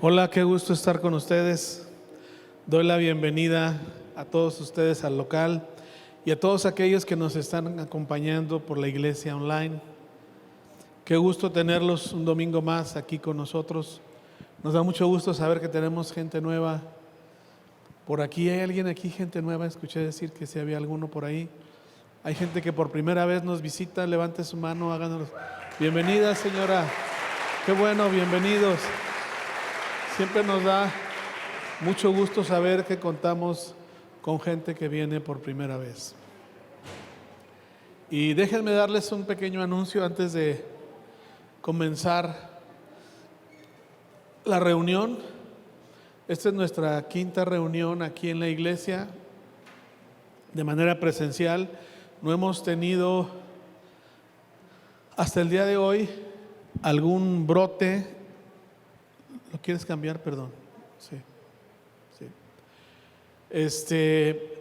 Hola, qué gusto estar con ustedes. Doy la bienvenida a todos ustedes al local y a todos aquellos que nos están acompañando por la iglesia online. Qué gusto tenerlos un domingo más aquí con nosotros. Nos da mucho gusto saber que tenemos gente nueva. Por aquí, ¿hay alguien aquí, gente nueva? Escuché decir que si había alguno por ahí. Hay gente que por primera vez nos visita. Levante su mano, háganos. Bienvenida, señora. Qué bueno, bienvenidos. Siempre nos da mucho gusto saber que contamos con gente que viene por primera vez. Y déjenme darles un pequeño anuncio antes de comenzar la reunión. Esta es nuestra quinta reunión aquí en la iglesia de manera presencial. No hemos tenido hasta el día de hoy algún brote. ¿Lo quieres cambiar? Perdón. Sí.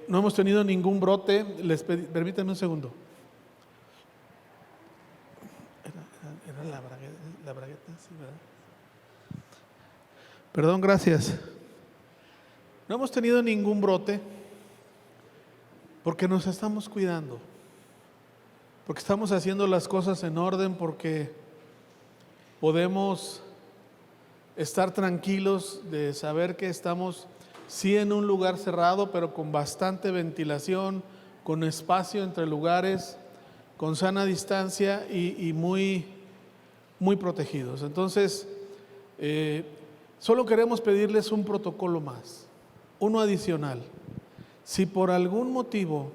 No hemos tenido ningún brote. Permítanme un segundo. Era la bragueta, sí, ¿verdad? Perdón, gracias. No hemos tenido ningún brote porque nos estamos cuidando, porque estamos haciendo las cosas en orden, porque podemos estar tranquilos de saber que estamos sí en un lugar cerrado, pero con bastante ventilación, con espacio entre lugares, con sana distancia y muy protegidos. Entonces, solo queremos pedirles un protocolo más, uno adicional. Si por algún motivo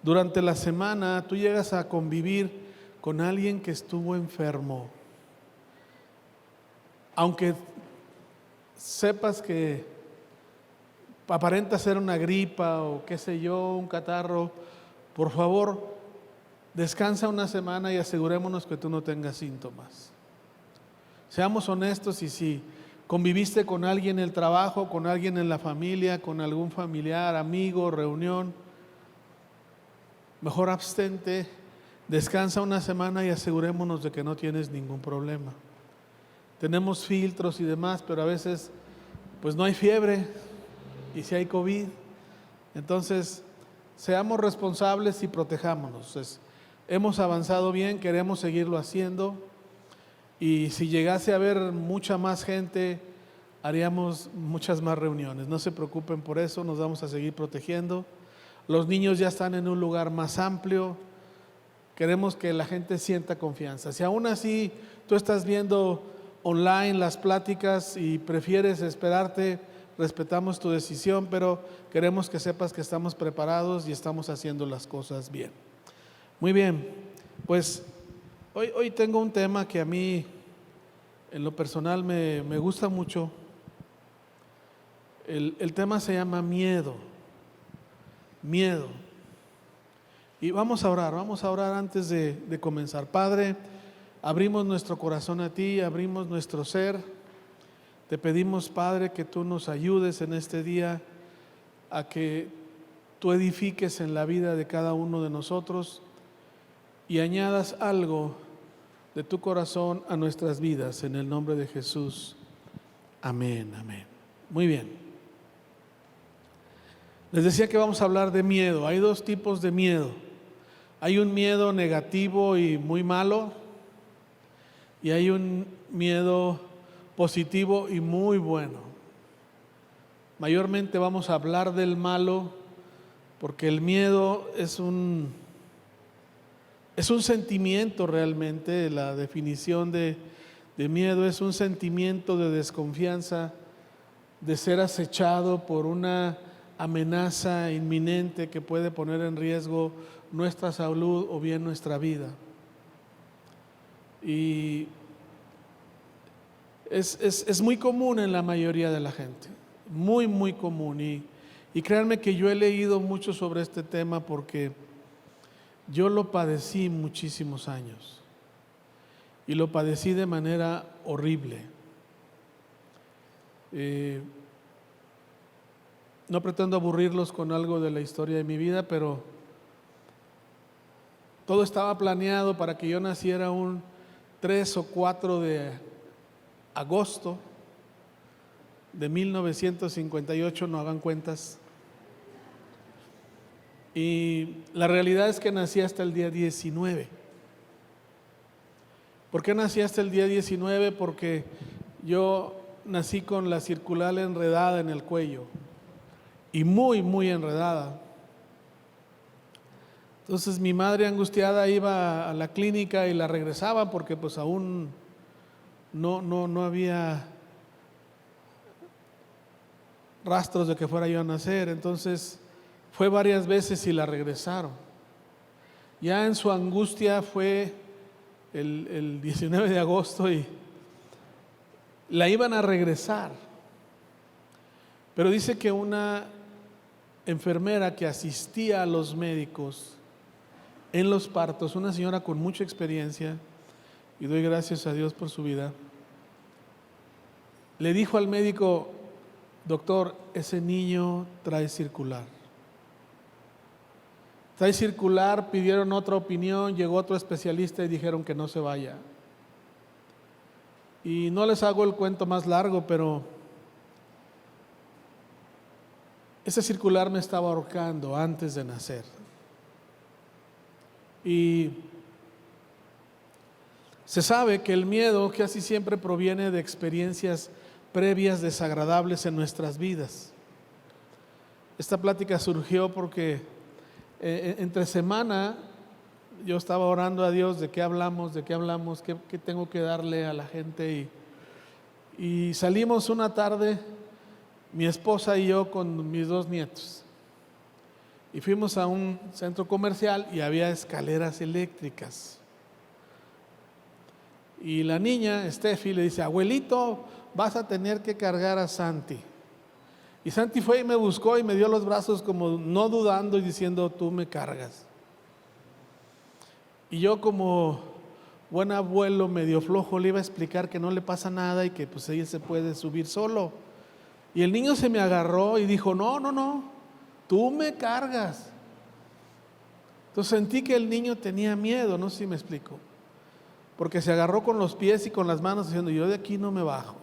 durante la semana tú llegas a convivir con alguien que estuvo enfermo, aunque sepas que aparenta ser una gripa o qué sé yo, un catarro, por favor, descansa una semana y asegurémonos que tú no tengas síntomas. Seamos honestos, y si conviviste con alguien en el trabajo, con alguien en la familia, con algún familiar, amigo, reunión, mejor abstente, descansa una semana y asegurémonos de que no tienes ningún problema. Tenemos filtros y demás, pero a veces pues no hay fiebre y si hay COVID. Entonces, seamos responsables y protejámonos. Hemos avanzado bien, queremos seguirlo haciendo, y si llegase a haber mucha más gente, haríamos muchas más reuniones. No se preocupen por eso, nos vamos a seguir protegiendo. Los niños ya están en un lugar más amplio. Queremos que la gente sienta confianza. Si aún así tú estás viendo online las pláticas y prefieres esperarte, respetamos tu decisión, pero queremos que sepas que estamos preparados y estamos haciendo las cosas bien. Muy bien, pues hoy tengo un tema que a mí en lo personal me gusta mucho. El tema se llama miedo. Y vamos a orar antes de comenzar. Padre, abrimos nuestro corazón a ti, abrimos nuestro ser. Te pedimos, Padre, que tú nos ayudes en este día a que tú edifiques en la vida de cada uno de nosotros y añadas algo de tu corazón a nuestras vidas, en el nombre de Jesús. Amén, amén. Muy bien. Les decía que vamos a hablar de miedo. Hay dos tipos de miedo. Hay un miedo negativo y muy malo, y hay un miedo positivo y muy bueno. Mayormente vamos a hablar del malo, porque el miedo es un sentimiento realmente. La definición de miedo es un sentimiento de desconfianza, de ser acechado por una amenaza inminente que puede poner en riesgo nuestra salud o bien nuestra vida. Y es muy común en la mayoría de la gente, muy común. Y créanme que yo he leído mucho sobre este tema porque yo lo padecí muchísimos años y lo padecí de manera horrible. No pretendo aburrirlos con algo de la historia de mi vida, pero todo estaba planeado para que yo naciera un 3 o 4 de agosto de 1958, no hagan cuentas. Y la realidad es que nací hasta el día 19. ¿Por qué nací hasta el día 19? Porque yo nací con la circular enredada en el cuello y muy, muy enredada. Entonces mi madre angustiada iba a la clínica y la regresaba porque pues aún no había rastros de que fuera yo a nacer. Entonces fue varias veces y la regresaron. Ya en su angustia fue el 19 de agosto y la iban a regresar. Pero dice que una enfermera que asistía a los médicos en los partos, una señora con mucha experiencia, y doy gracias a Dios por su vida, le dijo al médico: doctor, ese niño trae circular. Trae circular, pidieron otra opinión, llegó otro especialista y dijeron que no se vaya. Y no les hago el cuento más largo, pero ese circular me estaba ahorcando antes de nacer. Y se sabe que el miedo casi siempre proviene de experiencias previas desagradables en nuestras vidas. Esta plática surgió porque entre semana yo estaba orando a Dios de qué hablamos, qué tengo que darle a la gente, y salimos una tarde, mi esposa y yo con mis 2 nietos, y fuimos a un centro comercial y había escaleras eléctricas. Y la niña, Steffi, le dice: abuelito, vas a tener que cargar a Santi. Y Santi fue y me buscó y me dio los brazos como no dudando y diciendo: tú me cargas. Y yo, como buen abuelo medio flojo, le iba a explicar que no le pasa nada y que pues ella se puede subir solo. Y el niño se me agarró y dijo: no, tú me cargas. Entonces sentí que el niño tenía miedo, no sé si me explico, porque se agarró con los pies y con las manos diciendo: yo de aquí no me bajo.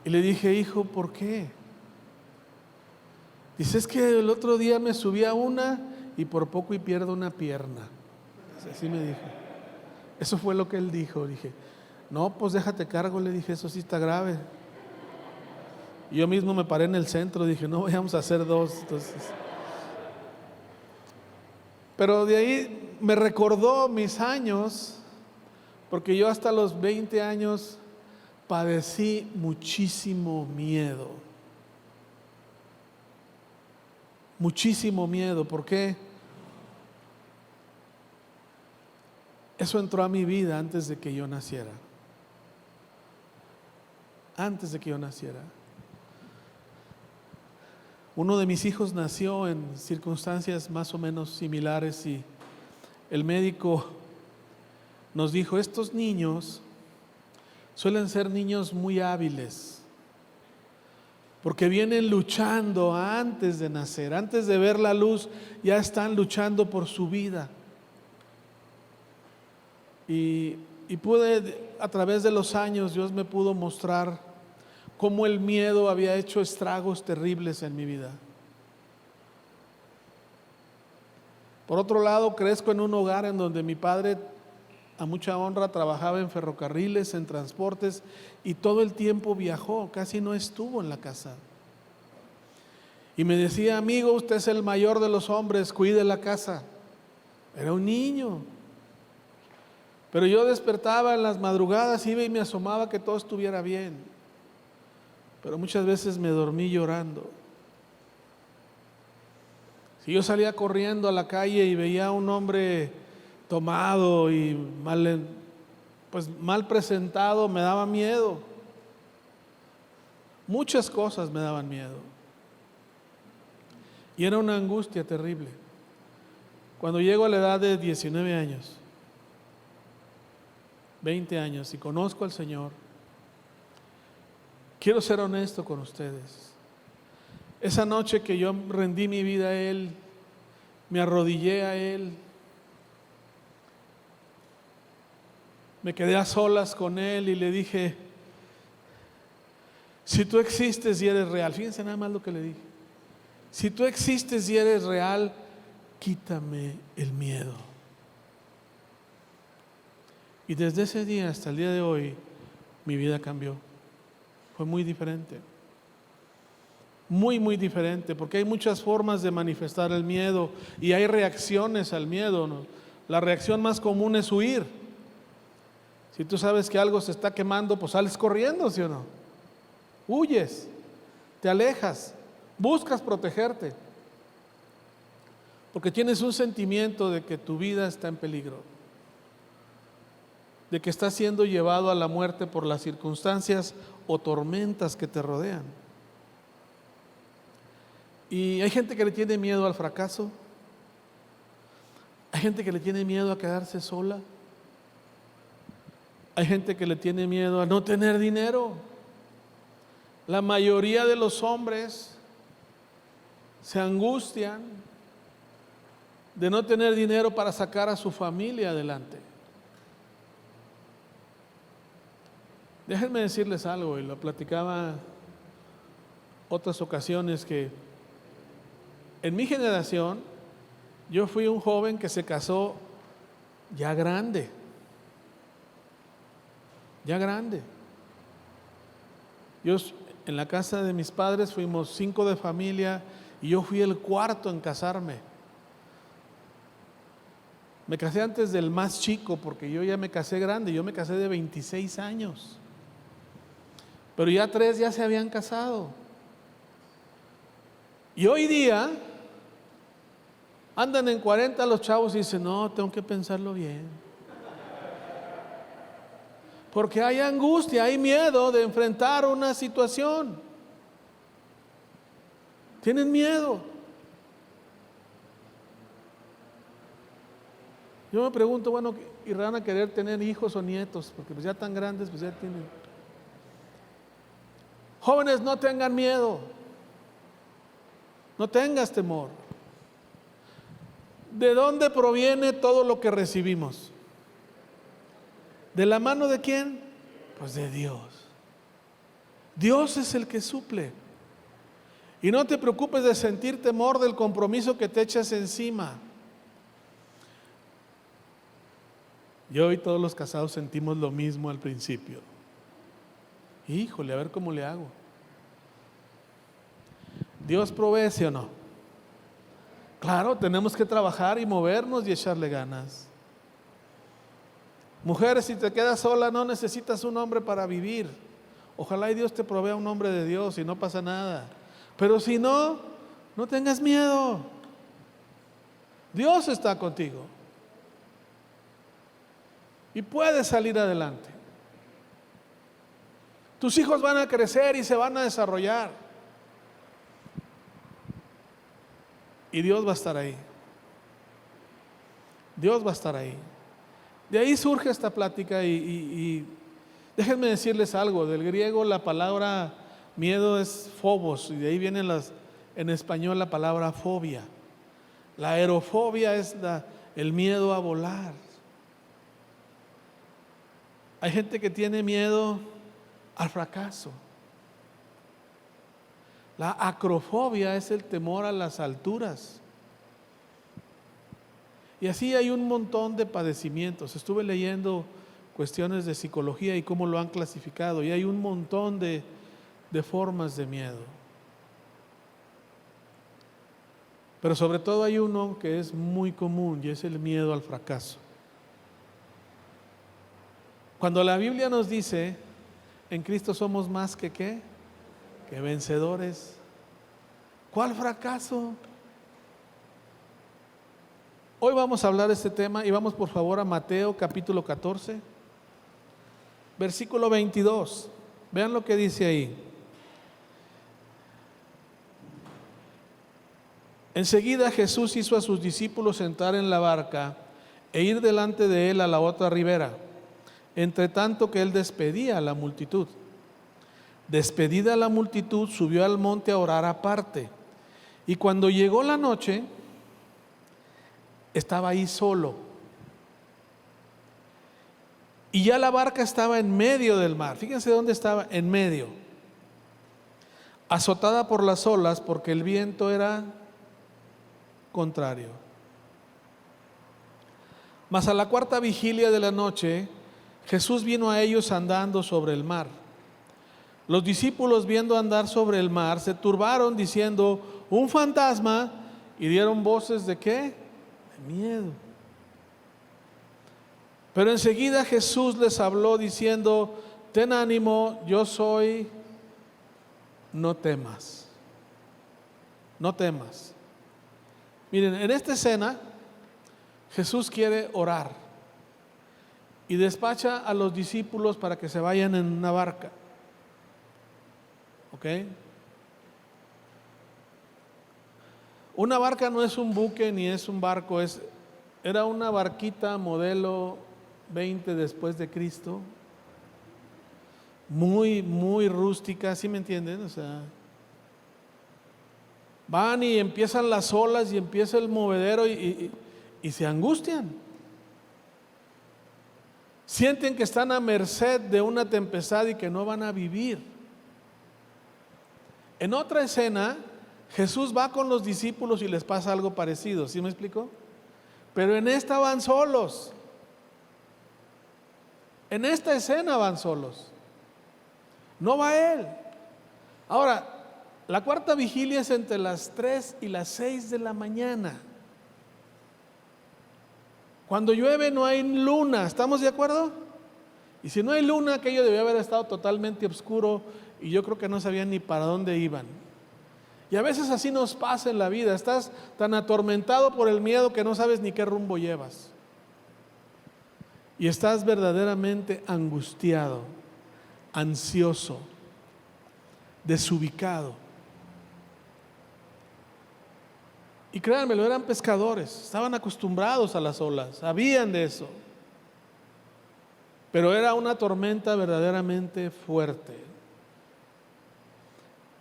Y le dije: hijo, ¿por qué? Dice: es que el otro día me subí a una y por poco y pierdo una pierna. Así me dijo. Eso fue lo que él dijo. Dije: no, pues déjate cargo. Le dije: eso sí está grave. Y yo mismo me paré en el centro, dije: no vayamos a hacer 2. Entonces, pero de ahí me recordó mis años, porque yo hasta los 20 años padecí muchísimo miedo. Muchísimo miedo. ¿Por qué? Eso entró a mi vida antes de que yo naciera. Antes de que yo naciera. Uno de mis hijos nació en circunstancias más o menos similares y el médico nos dijo: estos niños suelen ser niños muy hábiles, porque vienen luchando antes de nacer, antes de ver la luz, ya están luchando por su vida. Y pude, a través de los años, Dios me pudo mostrar cómo el miedo había hecho estragos terribles en mi vida. Por otro lado, crezco en un hogar en donde mi padre, a mucha honra, trabajaba en ferrocarriles, en transportes, y todo el tiempo viajó, casi no estuvo en la casa. Y me decía: amigo, usted es el mayor de los hombres, cuide la casa. Era un niño. Pero yo despertaba en las madrugadas, iba y me asomaba que todo estuviera bien. Pero muchas veces me dormí llorando. Si yo salía corriendo a la calle y veía a un hombre tomado y mal presentado, me daba miedo. Muchas cosas me daban miedo. Y era una angustia terrible. Cuando llego a la edad de 19 años, 20 años y conozco al Señor, quiero ser honesto con ustedes. Esa noche que yo rendí mi vida a Él, me arrodillé a Él, me quedé a solas con Él y le dije: Si tú existes y eres real, fíjense nada más lo que le dije. Si tú existes y eres real, quítame el miedo. Y desde ese día hasta el día de hoy, mi vida cambió. Fue muy diferente. Muy, muy diferente, porque hay muchas formas de manifestar el miedo y hay reacciones al miedo, ¿no? La reacción más común es huir. Si tú sabes que algo se está quemando, pues sales corriendo, ¿sí o no? Huyes, te alejas, buscas protegerte, porque tienes un sentimiento de que tu vida está en peligro, de que estás siendo llevado a la muerte por las circunstancias o tormentas que te rodean. Y hay gente que le tiene miedo al fracaso, hay gente que le tiene miedo a quedarse sola, hay gente que le tiene miedo a no tener dinero. La mayoría de los hombres se angustian de no tener dinero para sacar a su familia adelante. Déjenme decirles algo, y lo platicaba otras ocasiones, que en mi generación yo fui un joven que se casó ya grande. Yo en la casa de mis padres fuimos 5 de familia y yo fui el cuarto en casarme. Me casé antes del más chico porque yo ya me casé grande, yo me casé de 26 años. Pero ya 3 ya se habían casado. Y hoy día andan en 40 los chavos y dicen, no, tengo que pensarlo bien. Porque hay angustia, hay miedo de enfrentar una situación. Tienen miedo. Yo me pregunto, bueno, ¿y van a querer tener hijos o nietos? Porque pues ya tan grandes, pues ya tienen. Jóvenes, no tengan miedo. No tengas temor. ¿De dónde proviene todo lo que recibimos? ¿De la mano de quién? Pues de Dios. Dios es el que suple. Y no te preocupes de sentir temor del compromiso que te echas encima. Yo y todos los casados sentimos lo mismo al principio. Híjole, a ver cómo le hago. ¿Dios provee, sí o no? Claro, tenemos que trabajar y movernos y echarle ganas. Mujeres, si te quedas sola, no necesitas un hombre para vivir. Ojalá y Dios te provea un hombre de Dios y no pasa nada. Pero si no, no tengas miedo. Dios está contigo. Y puedes salir adelante. Tus hijos van a crecer y se van a desarrollar. Y Dios va a estar ahí. Dios va a estar ahí. De ahí surge esta plática y déjenme decirles algo. Del griego la palabra miedo es phobos, y de ahí viene en español la palabra fobia. La aerofobia es el miedo a volar. Hay gente que tiene miedo al fracaso. La acrofobia es el temor a las alturas. Y así hay un montón de padecimientos. Estuve leyendo cuestiones de psicología y cómo lo han clasificado, y hay un montón de formas de miedo. Pero sobre todo hay uno que es muy común y es el miedo al fracaso. Cuando la Biblia nos dice, en Cristo somos más que ¿qué? Que vencedores. ¿Cuál fracaso? Hoy vamos a hablar de este tema y vamos por favor a Mateo capítulo 14, versículo 22. Vean lo que dice ahí. Enseguida Jesús hizo a sus discípulos entrar en la barca e ir delante de él a la otra ribera, entre tanto que él despedía a la multitud. Despedida la multitud, subió al monte a orar aparte. Y cuando llegó la noche, estaba ahí solo. Y ya la barca estaba en medio del mar. Fíjense dónde estaba, en medio. azotada por las olas porque el viento era contrario. Mas a la cuarta vigilia de la noche, Jesús vino a ellos andando sobre el mar. Los discípulos, viendo andar sobre el mar, se turbaron diciendo: un fantasma, y dieron voces ¿de qué? De miedo. Pero enseguida Jesús les habló diciendo: ten ánimo, yo soy, no temas. No temas. Miren, en esta escena Jesús quiere orar y despacha a los discípulos para que se vayan en una barca. ¿Ok? Una barca no es un buque ni es un barco, era una barquita modelo 20 después de Cristo, muy, muy rústica, ¿sí me entienden? O sea, van y empiezan las olas y empieza el movedero y se angustian. Sienten que están a merced de una tempestad y que no van a vivir. En otra escena, Jesús va con los discípulos y les pasa algo parecido, ¿sí me explico? Pero en esta van solos. En esta escena van solos. No va Él. Ahora, la cuarta vigilia es entre las 3 y las 6 de la mañana. Cuando llueve no hay luna, ¿estamos de acuerdo? Y si no hay luna, aquello debió haber estado totalmente oscuro y yo creo que no sabían ni para dónde iban. Y a veces así nos pasa en la vida, estás tan atormentado por el miedo que no sabes ni qué rumbo llevas. Y estás verdaderamente angustiado, ansioso, desubicado. Y créanmelo, eran pescadores, estaban acostumbrados a las olas, sabían de eso. Pero era una tormenta verdaderamente fuerte.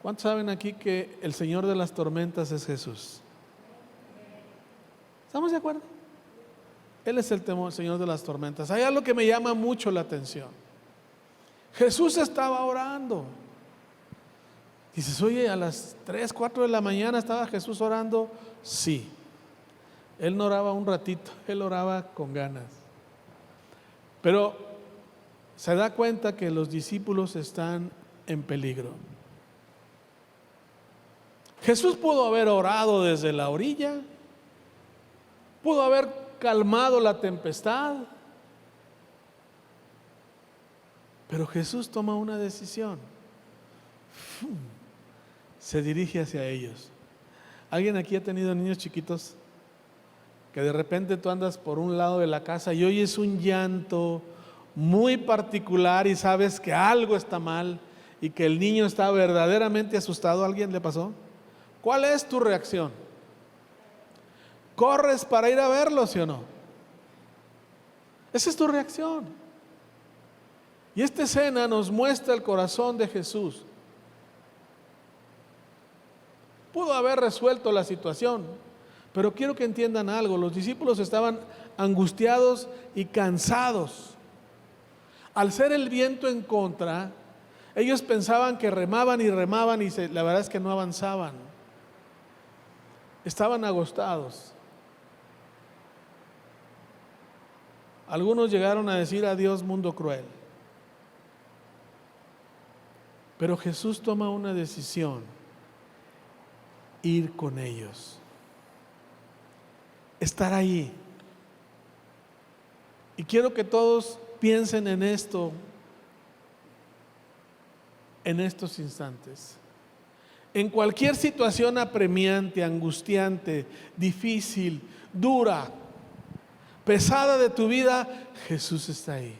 ¿Cuántos saben aquí que el Señor de las tormentas es Jesús? ¿Estamos de acuerdo? Él es el Señor de las tormentas. Hay algo que me llama mucho la atención. Jesús estaba orando. Dices, oye, a las 3, 4 de la mañana estaba Jesús orando. Sí. Él no oraba un ratito, Él oraba con ganas. Pero se da cuenta que los discípulos están en peligro. Jesús pudo haber orado desde la orilla, pudo haber calmado la tempestad, pero Jesús toma una decisión. Se dirige hacia ellos. ¿Alguien aquí ha tenido niños chiquitos? Que de repente tú andas por un lado de la casa y oyes un llanto muy particular y sabes que algo está mal y que el niño está verdaderamente asustado. ¿A alguien le pasó? ¿Cuál es tu reacción? ¿Corres para ir a verlo, sí o no? Esa es tu reacción. Y esta escena nos muestra el corazón de Jesús. Pudo haber resuelto la situación, pero quiero que entiendan algo. Los discípulos estaban angustiados y cansados. Al ser el viento en contra, ellos pensaban que remaban y remaban y la verdad es que no avanzaban. Estaban agotados. Algunos llegaron a decir: adiós mundo cruel. Pero Jesús toma una decisión: ir con ellos, estar ahí. Y quiero que todos piensen en esto en estos instantes. En cualquier situación apremiante, angustiante, difícil, dura, pesada de tu vida, Jesús está ahí.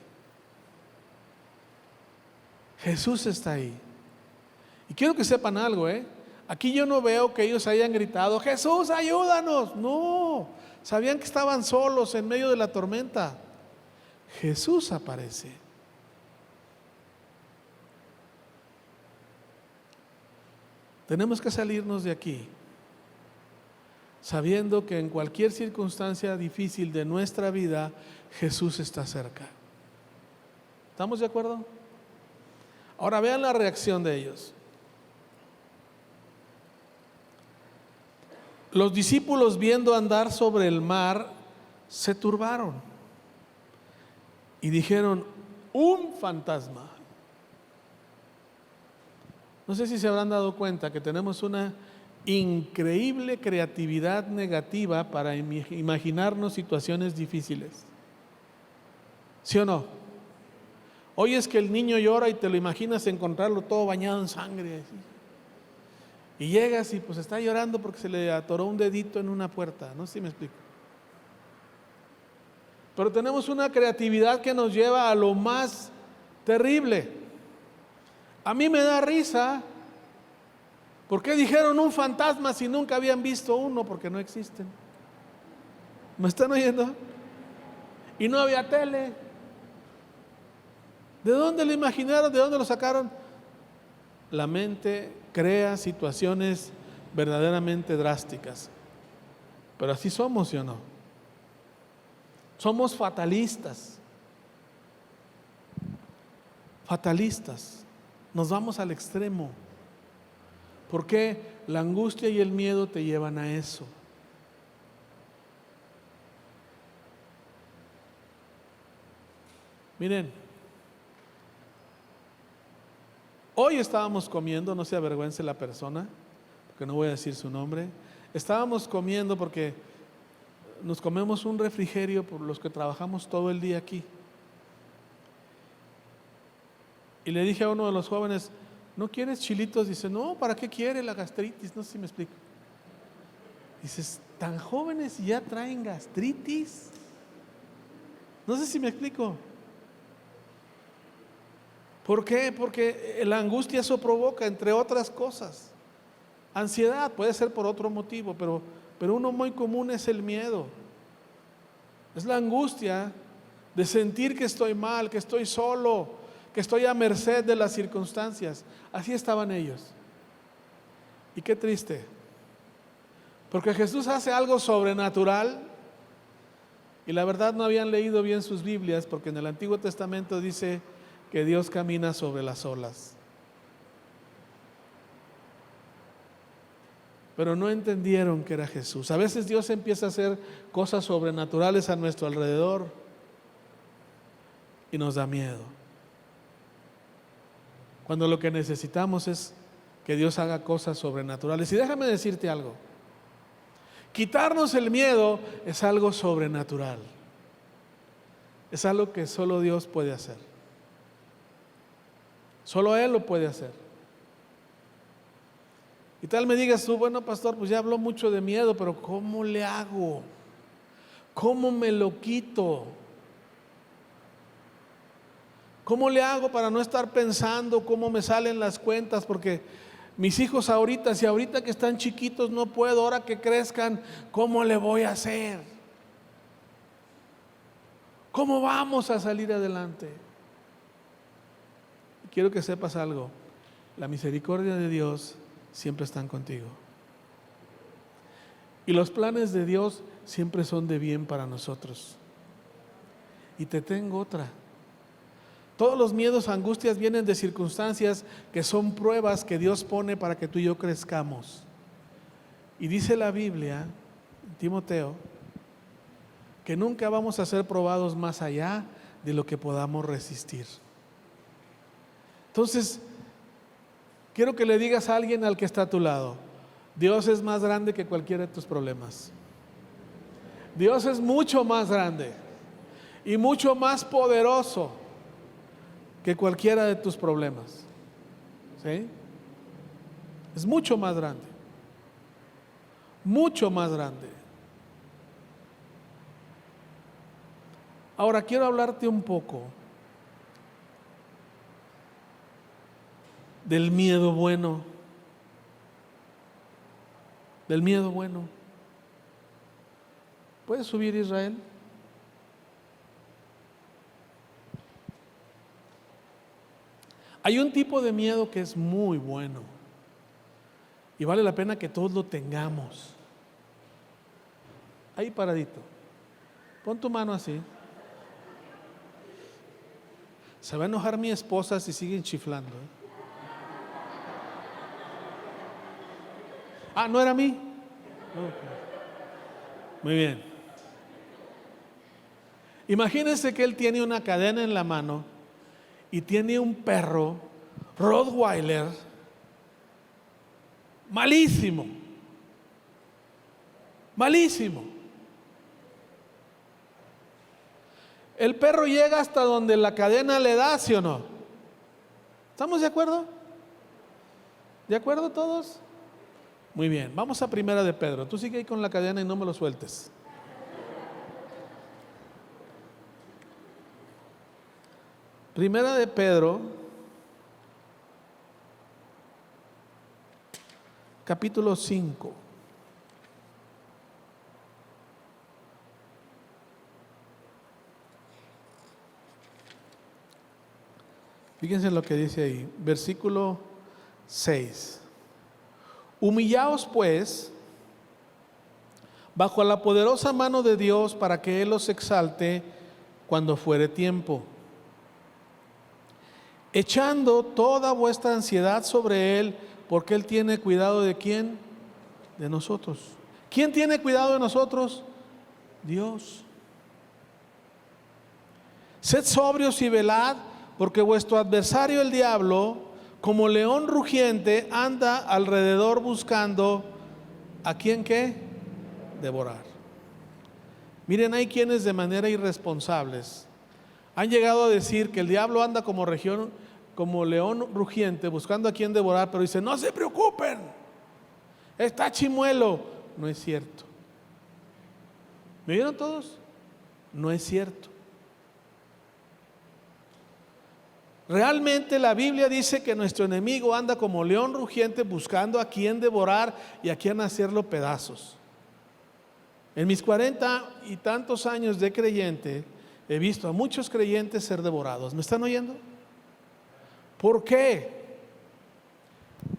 Jesús está ahí. Y quiero que sepan algo, aquí yo no veo que ellos hayan gritado: Jesús, ayúdanos. No, sabían que estaban solos en medio de la tormenta. Jesús aparece. Tenemos que salirnos de aquí sabiendo que en cualquier circunstancia difícil de nuestra vida, Jesús está cerca. ¿Estamos de acuerdo? Ahora vean la reacción de ellos. Los discípulos, viendo andar sobre el mar, se turbaron y dijeron: un fantasma. No sé si se habrán dado cuenta que tenemos una increíble creatividad negativa para imaginarnos situaciones difíciles. ¿Sí o no? Oyes que el niño llora y te lo imaginas encontrarlo todo bañado en sangre. Y llegas y pues está llorando porque se le atoró un dedito en una puerta. No sé si me explico. Pero tenemos una creatividad que nos lleva a lo más terrible. A mí me da risa. ¿Por qué dijeron un fantasma si nunca habían visto uno? Porque no existen. ¿Me están oyendo? Y no había tele. ¿De dónde lo imaginaron? ¿De dónde lo sacaron? La mente crea situaciones verdaderamente drásticas. Pero así somos, ¿sí o no? Somos fatalistas. Fatalistas. Nos vamos al extremo. ¿Por qué? La angustia y el miedo te llevan a eso. Miren, hoy estábamos comiendo, no se avergüence la persona, porque no voy a decir su nombre. Estábamos comiendo porque nos comemos un refrigerio por los que trabajamos todo el día aquí. Y le dije a uno de los jóvenes: ¿no quieres chilitos? Dice: no, ¿para qué quiere la gastritis? No sé si me explico. Dices: tan jóvenes y ya traen gastritis. No sé si me explico. ¿Por qué? Porque la angustia eso provoca, entre otras cosas. Ansiedad puede ser por otro motivo, pero uno muy común es el miedo. Es la angustia de sentir que estoy mal, que estoy solo, que estoy a merced de las circunstancias. Así estaban ellos. Y qué triste, porque Jesús hace algo sobrenatural y la verdad no habían leído bien sus Biblias, porque en el Antiguo Testamento dice que Dios camina sobre las olas. Pero no entendieron que era Jesús. A veces Dios empieza a hacer cosas sobrenaturales a nuestro alrededor y nos da miedo, cuando lo que necesitamos es que Dios haga cosas sobrenaturales. Y déjame decirte algo: quitarnos el miedo es algo sobrenatural. Es algo que solo Dios puede hacer. Solo Él lo puede hacer. Y tal me digas tú: bueno, pastor, pues ya habló mucho de miedo, pero ¿cómo le hago? ¿Cómo me lo quito? ¿Cómo le hago para no estar pensando cómo me salen las cuentas? Porque mis hijos ahorita, si ahorita que están chiquitos no puedo, ahora que crezcan, ¿cómo le voy a hacer? ¿Cómo vamos a salir adelante? Quiero que sepas algo: la misericordia de Dios siempre están contigo. Y los planes de Dios siempre son de bien para nosotros. Y te tengo otra. Todos los miedos, angustias vienen de circunstancias que son pruebas que Dios pone para que tú y yo crezcamos. Y dice la Biblia, Timoteo, que nunca vamos a ser probados más allá de lo que podamos resistir. Entonces, quiero que le digas a alguien al que está a tu lado: Dios es más grande que cualquiera de tus problemas. Dios es mucho más grande y mucho más poderoso que cualquiera de tus problemas. ¿Sí? Es mucho más grande. Mucho más grande. Ahora quiero hablarte un poco del miedo bueno. Del miedo bueno. ¿Puedes subir, Israel? Hay un tipo de miedo que es muy bueno y vale la pena que todos lo tengamos. Ahí paradito. Pon tu mano así. Se va a enojar mi esposa si siguen chiflando. Ah, ¿no era a mí? Muy bien. Imagínense que él tiene una cadena en la mano y tiene un perro Rottweiler malísimo, malísimo. El perro llega hasta donde la cadena le da, ¿sí o no? ¿Estamos de acuerdo? ¿De acuerdo todos? Muy bien, vamos a Primera de Pedro. Tú sigue ahí con la cadena y no me lo sueltes. Primera de Pedro, capítulo 5. Fíjense lo que dice ahí, versículo 6. Humillaos pues bajo la poderosa mano de Dios para que Él os exalte cuando fuere tiempo, echando toda vuestra ansiedad sobre Él, porque Él tiene cuidado ¿de quién? De nosotros. ¿Quién tiene cuidado de nosotros? Dios. Sed sobrios y velad, porque vuestro adversario el diablo, como león rugiente, anda alrededor buscando ¿a quién qué? Devorar. Miren, hay quienes de manera irresponsables han llegado a decir que el diablo anda como león rugiente buscando a quién devorar, pero dice, no se preocupen, está chimuelo. No es cierto. ¿Me vieron todos? No es cierto. Realmente la Biblia dice que nuestro enemigo anda como león rugiente buscando a quien devorar y a quien hacerlo pedazos. En mis 40 y tantos años de creyente he visto a muchos creyentes ser devorados. ¿Me están oyendo? ¿Por qué?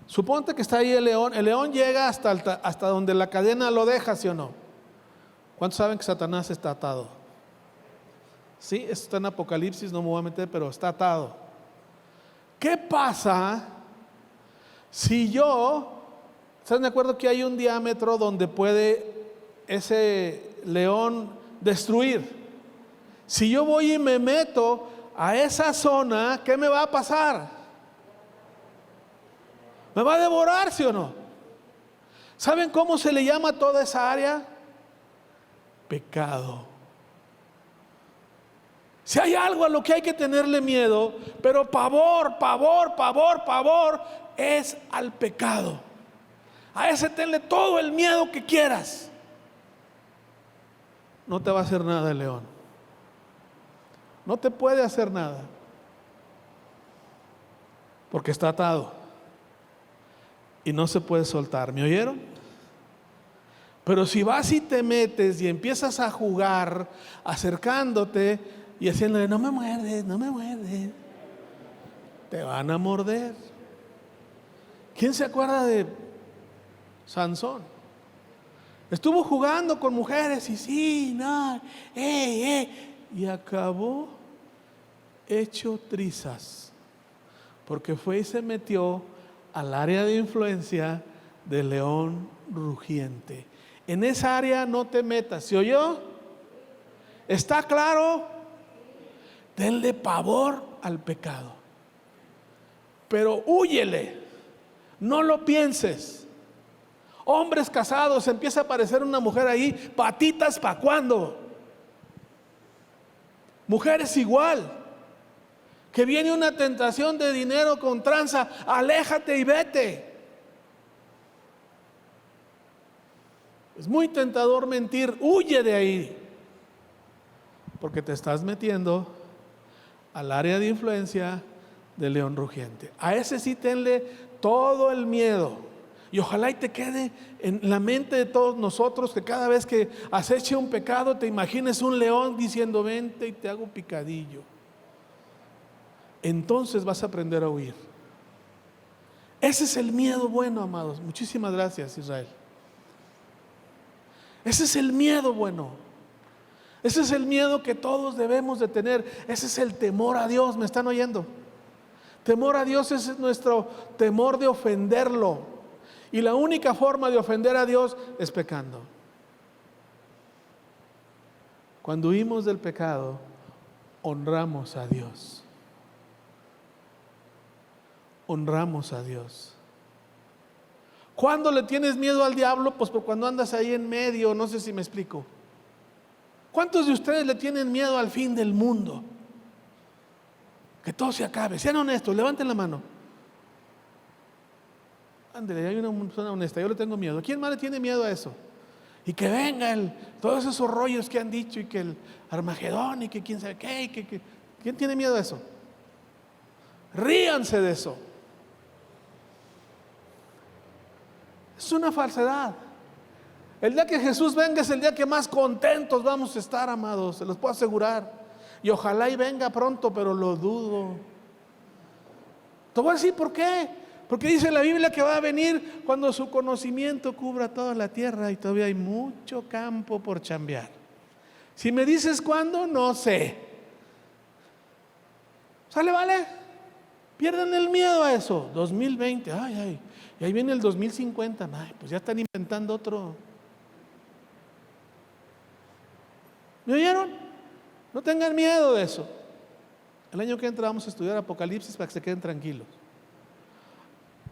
Suponte que está ahí el león llega hasta donde la cadena lo deja, ¿sí o no? ¿Cuántos saben que Satanás está atado? Sí, esto está en Apocalipsis, no me voy a meter, pero está atado. ¿Qué pasa si ¿están de acuerdo que hay un diámetro donde puede ese león destruir? Si yo voy y me meto a esa zona, ¿qué me va a pasar? ¿Me va a devorar, sí o no? ¿Saben cómo se le llama a toda esa área? Pecado. Si hay algo a lo que hay que tenerle miedo, pero pavor, es al pecado. A ese tenle todo el miedo que quieras. No te va a hacer nada el león. No te puede hacer nada. Porque está atado. Y no se puede soltar. ¿Me oyeron? Pero si vas y te metes y empiezas a jugar, acercándote y haciéndole, no me muerdes, te van a morder. ¿Quién se acuerda de Sansón? Estuvo jugando con mujeres y sí, no, y acabó hecho trizas, porque fue y se metió al área de influencia del león rugiente. En esa área no te metas, ¿se oyó? ¿Está claro? Denle pavor al pecado, pero húyele, no lo pienses. Hombres casados, empieza a aparecer una mujer ahí, patitas ¿para cuándo? Mujeres igual, que viene una tentación de dinero con tranza, aléjate y vete. Es muy tentador mentir, huye de ahí, porque te estás metiendo al área de influencia del león rugiente. A ese sí tenle todo el miedo. Y ojalá y te quede en la mente de todos nosotros que cada vez que aceche un pecado te imagines un león diciendo vente y te hago picadillo. Entonces vas a aprender a huir. Ese es el miedo bueno, amados. Muchísimas gracias, Israel. Ese es el miedo bueno. Ese es el miedo que todos debemos de tener. Ese es el temor a Dios. ¿Me están oyendo? Temor a Dios es nuestro temor de ofenderlo. Y la única forma de ofender a Dios es pecando. Cuando huimos del pecado, honramos a Dios. Honramos a Dios. ¿Cuándo le tienes miedo al diablo? Pues por cuando andas ahí en medio, no sé si me explico. ¿Cuántos de ustedes le tienen miedo al fin del mundo? Que todo se acabe. Sean honestos, levanten la mano. Ándale, hay una persona honesta, yo le tengo miedo. ¿Quién más le tiene miedo a eso? Y que vengan todos esos rollos que han dicho, y que el Armagedón, y que quién sabe qué, ¿quién tiene miedo a eso? Ríanse de eso. Es una falsedad. El día que Jesús venga es el día que más contentos vamos a estar, amados, se los puedo asegurar. Y ojalá y venga pronto, pero lo dudo. Te voy a decir por qué. Porque dice la Biblia que va a venir cuando su conocimiento cubra toda la tierra, y todavía hay mucho campo por chambear. Si me dices cuándo, no sé. ¿Sale, vale? Pierden el miedo a eso. 2020, ay, y ahí viene el 2050, ay, pues ya están inventando otro. ¿Me oyeron? No tengan miedo de eso. El año que entra vamos a estudiar Apocalipsis para que se queden tranquilos.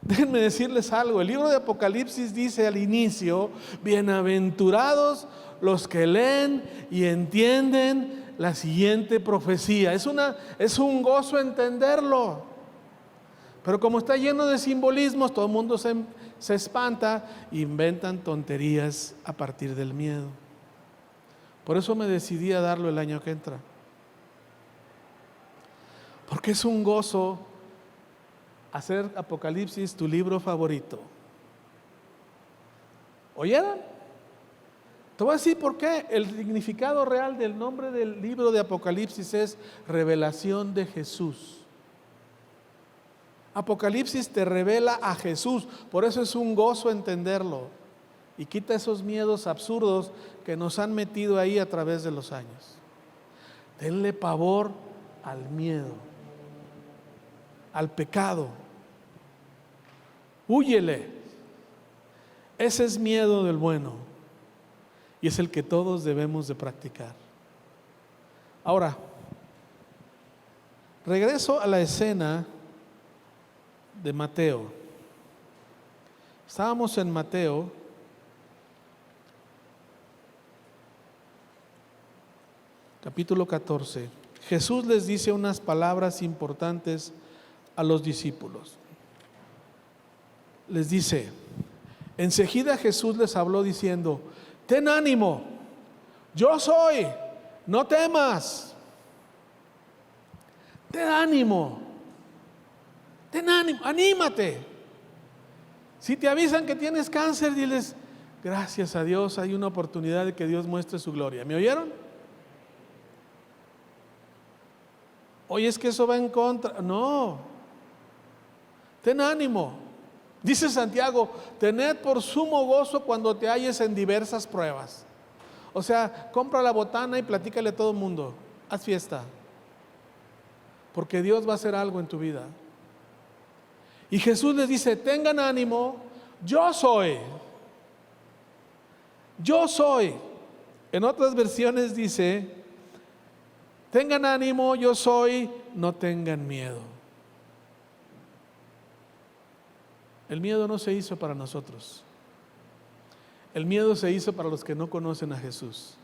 Déjenme decirles algo. El libro de Apocalipsis dice al inicio: bienaventurados los que leen y entienden la siguiente profecía. Es un gozo entenderlo. Pero como está lleno de simbolismos, todo el mundo se espanta e inventan tonterías a partir del miedo. Por eso me decidí a darlo el año que entra. Porque es un gozo hacer Apocalipsis tu libro favorito. ¿Oyeron? Te voy a decir por qué. El significado real del nombre del libro de Apocalipsis es revelación de Jesús. Apocalipsis te revela a Jesús, por eso es un gozo entenderlo y quita esos miedos absurdos que nos han metido ahí a través de los años. Denle pavor al miedo, al pecado. Húyele. Ese es miedo del bueno y es el que todos debemos de practicar. Ahora, regreso a la escena de Mateo. Estábamos en Mateo capítulo 14. Jesús les dice unas palabras importantes a los discípulos. Les dice, enseguida Jesús les habló diciendo: ten ánimo, yo soy, no temas. Ten ánimo. Ten ánimo, anímate. Si te avisan que tienes cáncer, diles: gracias a Dios, hay una oportunidad de que Dios muestre su gloria. ¿Me oyeron? Oye, es que eso va en contra. No. Ten ánimo. Dice Santiago: tened por sumo gozo cuando te halles en diversas pruebas. O sea, compra la botana y platícale a todo el mundo. Haz fiesta. Porque Dios va a hacer algo en tu vida. Y Jesús les dice: tengan ánimo, yo soy. Yo soy. En otras versiones dice: tengan ánimo, yo soy, no tengan miedo. El miedo no se hizo para nosotros. El miedo se hizo para los que no conocen a Jesús.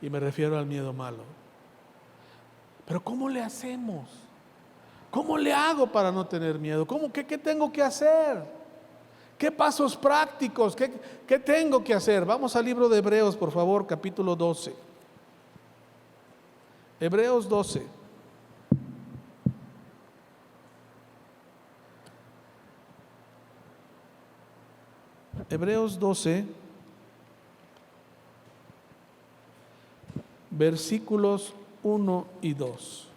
Y me refiero al miedo malo. Pero ¿cómo le hacemos? ¿Cómo le hago para no tener miedo? ¿Qué tengo que hacer? ¿Qué pasos prácticos? ¿Qué tengo que hacer? Vamos al libro de Hebreos, por favor, capítulo 12. Hebreos 12. Hebreos 12, versículos 1 y 2.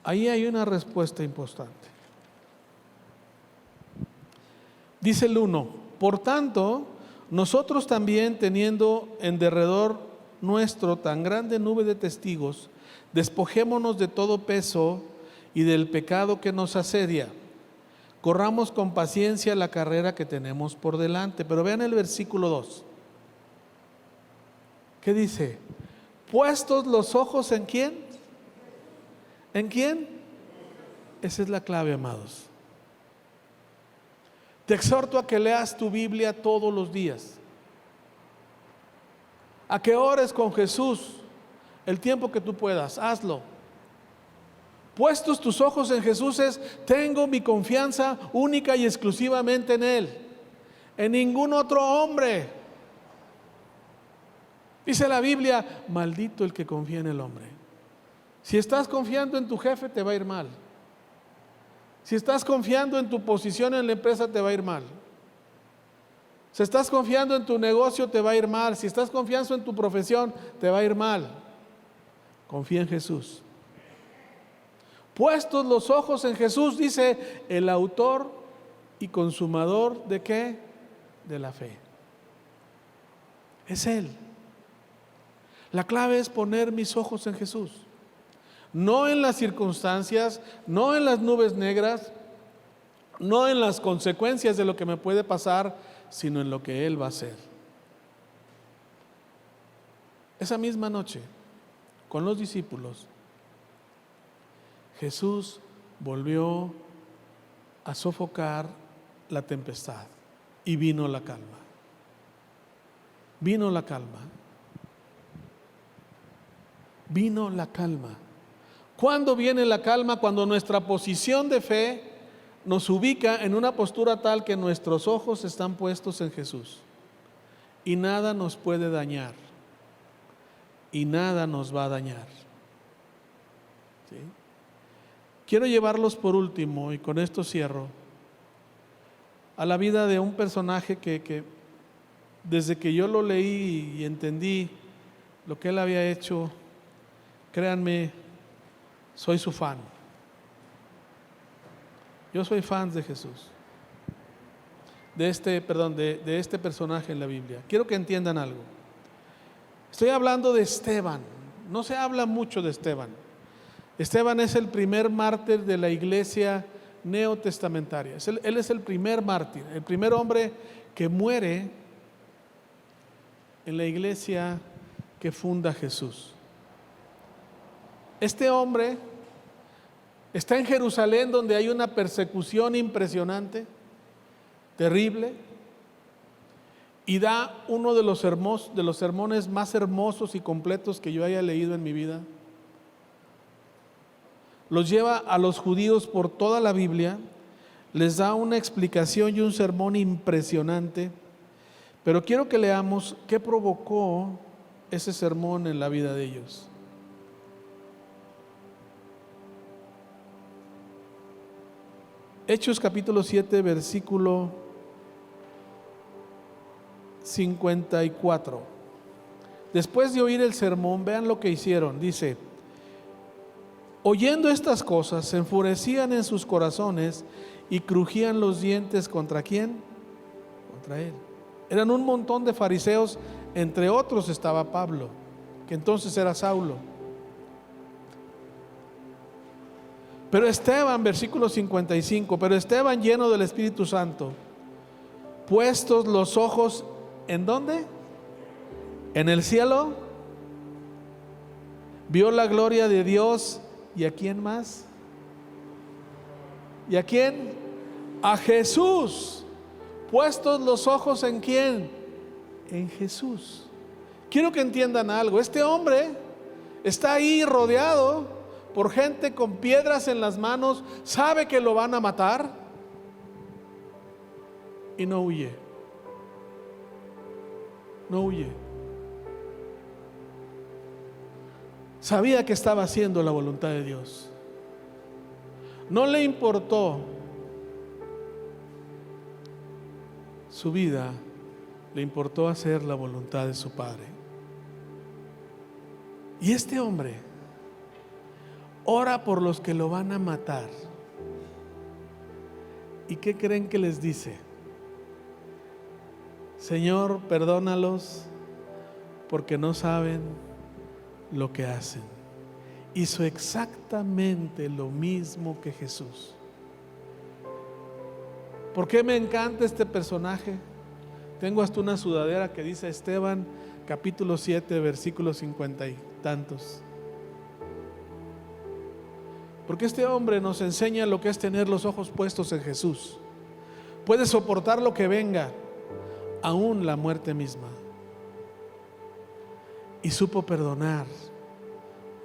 Ahí hay una respuesta importante. Dice el 1: por tanto, nosotros también, teniendo en derredor nuestro tan grande nube de testigos, despojémonos de todo peso y del pecado que nos asedia, corramos con paciencia la carrera que tenemos por delante. Pero vean el versículo 2. ¿Qué dice? Puestos los ojos ¿en quién? ¿En quién? Esa es la clave, amados. Te exhorto a que leas tu Biblia todos los días, a que ores con Jesús el tiempo que tú puedas, hazlo. Puestos tus ojos en Jesús es: tengo mi confianza única y exclusivamente en Él, en ningún otro hombre. Dice la Biblia: maldito el que confía en el hombre. Si estás confiando en tu jefe, te va a ir mal. Si estás confiando en tu posición en la empresa, te va a ir mal. Si estás confiando en tu negocio, te va a ir mal. Si estás confiando en tu profesión, te va a ir mal. Confía en Jesús. Puestos los ojos en Jesús, dice, el autor y consumador ¿de qué? De la fe. Es Él. La clave es poner mis ojos en Jesús. No en las circunstancias, no en las nubes negras, no en las consecuencias de lo que me puede pasar, sino en lo que Él va a hacer. Esa misma noche, con los discípulos, Jesús volvió a sofocar la tempestad y vino la calma. Vino la calma. Vino la calma. ¿Cuándo viene la calma? Cuando nuestra posición de fe nos ubica en una postura tal que nuestros ojos están puestos en Jesús y nada nos puede dañar y nada nos va a dañar. ¿Sí? Quiero llevarlos por último, y con esto cierro, a la vida de un personaje que desde que yo lo leí y entendí lo que él había hecho, créanme, soy su fan. Yo soy fan de Jesús, de este personaje en la Biblia. Quiero que entiendan algo. Estoy hablando de Esteban. No se habla mucho de Esteban. Esteban es el primer mártir de la iglesia neotestamentaria. Él es el primer mártir, el primer hombre que muere en la iglesia que funda Jesús. Este hombre está en Jerusalén, donde hay una persecución impresionante, terrible, y da uno de los sermones más hermosos y completos que yo haya leído en mi vida. Los lleva a los judíos por toda la Biblia, les da una explicación y un sermón impresionante, pero quiero que leamos qué provocó ese sermón en la vida de ellos. Hechos capítulo 7, versículo 54. Después de oír el sermón, vean lo que hicieron. Dice: oyendo estas cosas, se enfurecían en sus corazones y crujían los dientes. ¿Contra quién? Contra él. Eran un montón de fariseos, entre otros estaba Pablo, que entonces era Saulo. Pero Esteban, versículo 55, pero Esteban, lleno del Espíritu Santo, puestos los ojos, ¿en dónde? En el cielo, vio la gloria de Dios. ¿Y a quién más? ¿Y a quién? A Jesús. Puestos los ojos ¿en quién? En Jesús. Quiero que entiendan algo. Este hombre está ahí rodeado por gente con piedras en las manos, sabe que lo van a matar y no huye. No huye. Sabía que estaba haciendo la voluntad de Dios. No le importó su vida, le importó hacer la voluntad de su Padre. Y este hombre ora por los que lo van a matar. ¿Y qué creen que les dice? Señor, perdónalos porque no saben lo que hacen. Hizo exactamente lo mismo que Jesús. ¿Por qué me encanta este personaje? Tengo hasta una sudadera que dice Esteban capítulo 7 versículos 50 y tantos. Porque este hombre nos enseña lo que es tener los ojos puestos en Jesús. Puede soportar lo que venga, aún la muerte misma. Y supo perdonar.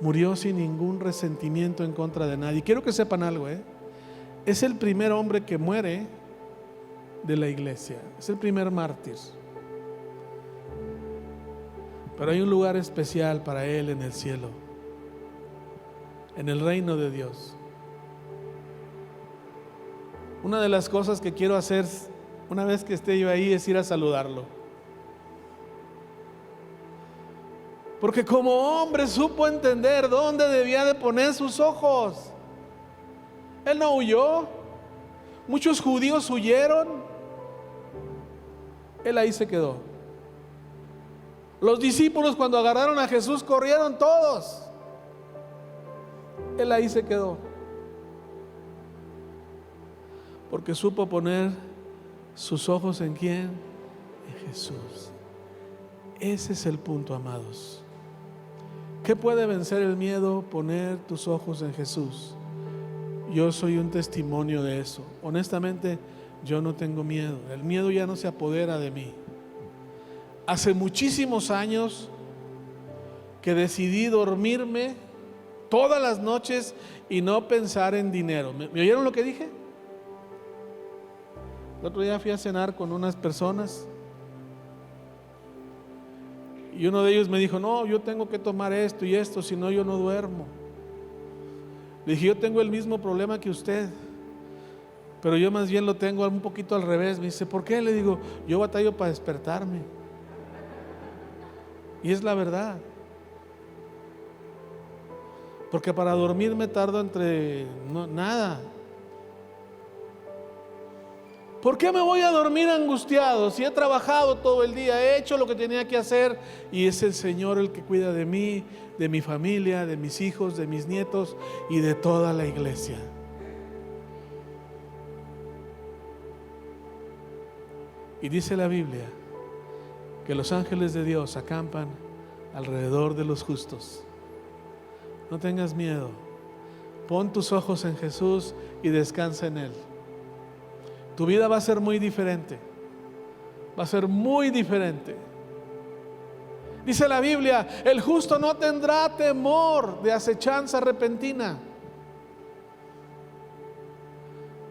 Murió sin ningún resentimiento en contra de nadie. Quiero que sepan algo, es el primer hombre que muere de la iglesia. Es el primer mártir. Pero hay un lugar especial para él en el cielo, en el reino de Dios. Una de las cosas que quiero hacer una vez que esté yo ahí es ir a saludarlo. Porque como hombre supo entender dónde debía de poner sus ojos. Él no huyó. Muchos judíos huyeron. Él ahí se quedó. Los discípulos cuando agarraron a Jesús corrieron todos. Él ahí se quedó. Porque supo poner sus ojos en ¿quién? En Jesús. Ese es el punto, amados. ¿Qué puede vencer el miedo? Poner tus ojos en Jesús. Yo soy un testimonio de eso. Honestamente, yo no tengo miedo. El miedo ya no se apodera de mí. Hace muchísimos años que decidí dormirme todas las noches y no pensar en dinero. ¿Me oyeron lo que dije? El otro día fui a cenar con unas personas y uno de ellos me dijo: no, yo tengo que tomar esto y esto, si no yo no duermo. Le dije: yo tengo el mismo problema que usted, pero yo más bien lo tengo un poquito al revés. Me dice: ¿por qué? Le digo: yo batallo para despertarme. Y es la verdad. Porque para dormir me tardo nada. ¿Por qué me voy a dormir angustiado si he trabajado todo el día, he hecho lo que tenía que hacer y es el Señor el que cuida de mí, de mi familia, de mis hijos, de mis nietos y de toda la iglesia? Y dice la Biblia que los ángeles de Dios acampan alrededor de los justos. No tengas miedo. Pon tus ojos en Jesús y descansa en Él. Tu vida va a ser muy diferente. Va a ser muy diferente. Dice la Biblia: el justo no tendrá temor de acechanza repentina,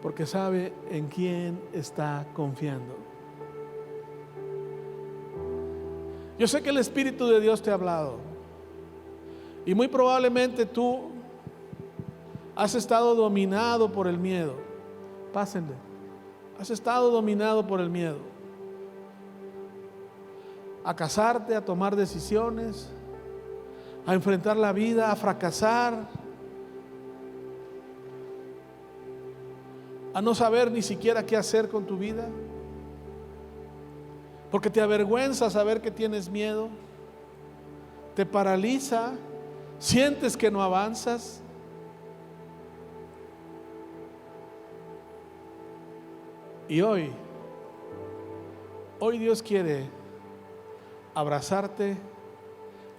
porque sabe en quién está confiando. Yo sé que el Espíritu de Dios te ha hablado y muy probablemente tú has estado dominado por el miedo. Pásenle. Has estado dominado por el miedo a casarte, a tomar decisiones, a enfrentar la vida, a fracasar, a no saber ni siquiera qué hacer con tu vida, porque te avergüenza saber que tienes miedo, te paraliza, sientes que no avanzas. Y hoy Dios quiere abrazarte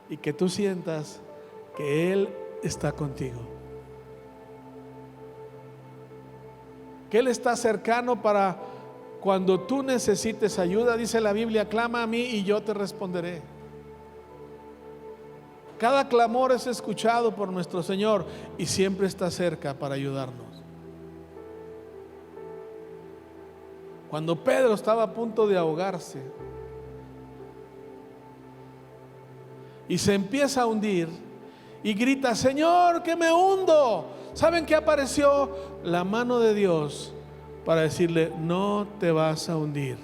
y que tú sientas que Él está contigo, que Él está cercano para cuando tú necesites ayuda. Dice la Biblia: clama a mí y yo te responderé. Cada clamor es escuchado por nuestro Señor y siempre está cerca para ayudarnos. Cuando Pedro estaba a punto de ahogarse y se empieza a hundir y grita: Señor, que me hundo. ¿Saben qué apareció? La mano de Dios para decirle: no te vas a hundir,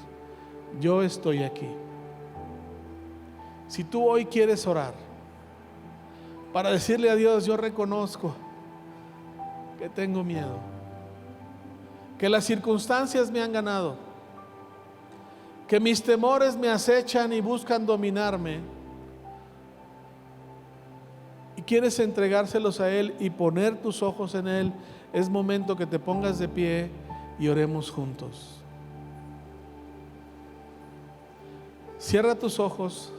yo estoy aquí. Si tú hoy quieres orar para decirle a Dios: yo reconozco que tengo miedo, que las circunstancias me han ganado, que mis temores me acechan y buscan dominarme, y quieres entregárselos a Él y poner tus ojos en Él, es momento que te pongas de pie y oremos juntos. Cierra tus ojos,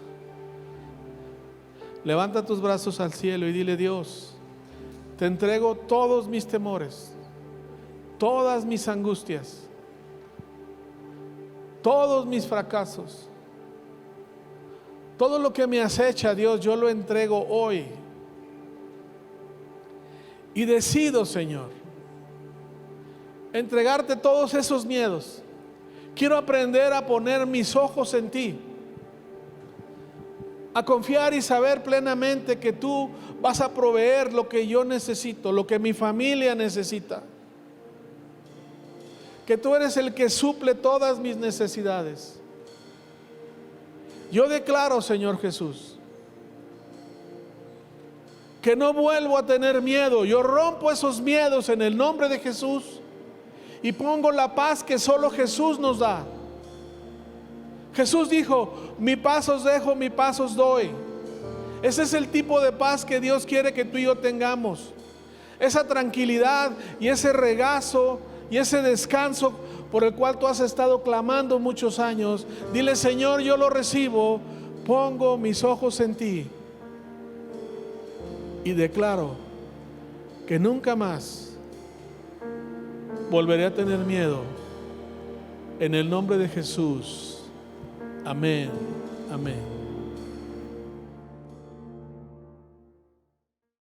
levanta tus brazos al cielo y dile: Dios, te entrego todos mis temores, todas mis angustias, todos mis fracasos, todo lo que me acecha, Dios, yo lo entrego hoy. Y decido, Señor, entregarte todos esos miedos. Quiero aprender a poner mis ojos en ti, a confiar y saber plenamente que tú vas a proveer lo que yo necesito, lo que mi familia necesita, que tú eres el que suple todas mis necesidades. Yo declaro, Señor Jesús, que no vuelvo a tener miedo. Yo rompo esos miedos en el nombre de Jesús y pongo la paz que solo Jesús nos da. Jesús dijo: mi paz os dejo, mi paz os doy. Ese es el tipo de paz que Dios quiere que tú y yo tengamos. Esa tranquilidad y ese regazo y ese descanso por el cual tú has estado clamando muchos años. Dile: Señor, yo lo recibo, pongo mis ojos en ti y declaro que nunca más volveré a tener miedo. En el nombre de Jesús. Amén. Amén.